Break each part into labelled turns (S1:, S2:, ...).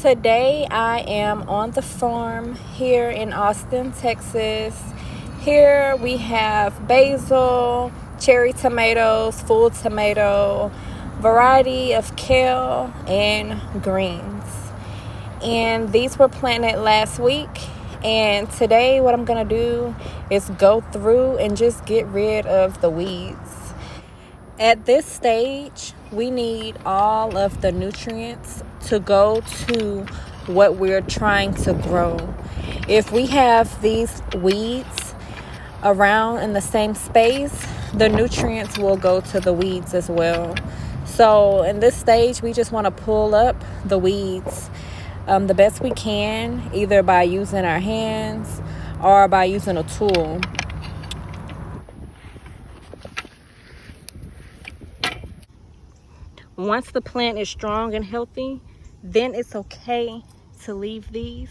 S1: Today I am on the farm here in Austin, Texas. Here we have basil, cherry tomatoes, full tomato, variety of kale and greens. And these were planted last week. And today what I'm going to do is go through and just get rid of the weeds. At this stage, we need all of the nutrients to go to what we're trying to grow. If we have these weeds around in the same space, the nutrients will go to the weeds as well. So in this stage, we just want to pull up the weeds the best we can, either by using our hands or by using a tool. Once the plant is strong and healthy, then it's okay to leave these.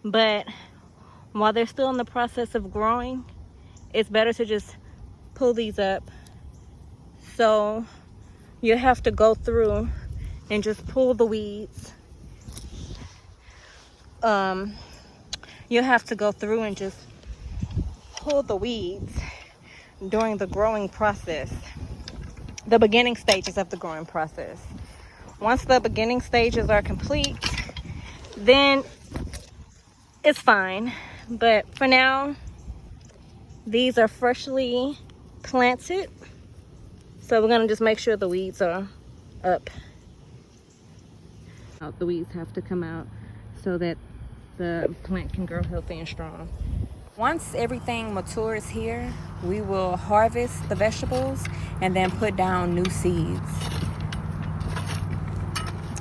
S1: But while they're still in the process of growing, it's better to just pull these up. So you have to go through and just pull the weeds. You have to go through and just pull the weeds during the growing process. The beginning stages of the growing process. Once the beginning stages are complete, then it's fine. But for now, these are freshly planted. So we're gonna just make sure the weeds are up. The weeds have to come out so that the plant can grow healthy and strong. Once everything matures here, we will harvest the vegetables and then put down new seeds.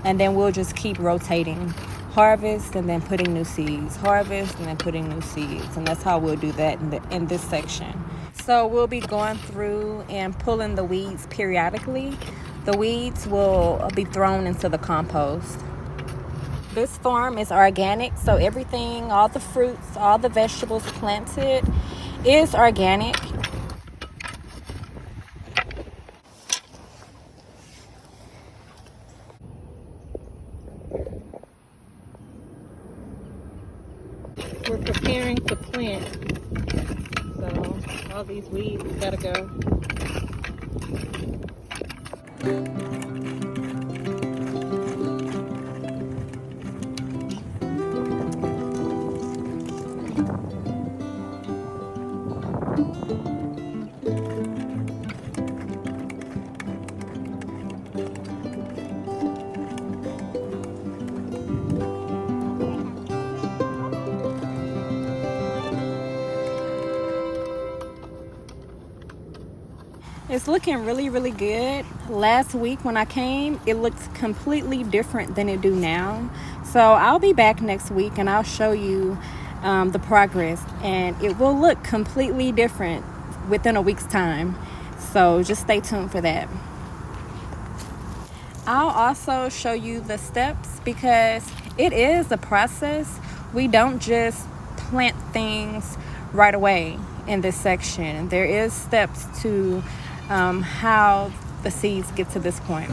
S1: And then we'll just keep rotating. Harvest and then putting new seeds. Harvest and then putting new seeds. And that's how we'll do that in this section. So we'll be going through and pulling the weeds periodically. The weeds will be thrown into the compost. This farm is organic, so everything, all the fruits, all the vegetables planted is organic. We're preparing to plant, so all these weeds gotta go. It's looking really good. Last week when I came, it looked completely different than it do now. So I'll be back next week and I'll show you the progress, and it will look completely different within a week's time. So just stay tuned for that. I'll also show you the steps because it is a process. We don't just plant things right away in this section. There is steps to how the seeds get to this point.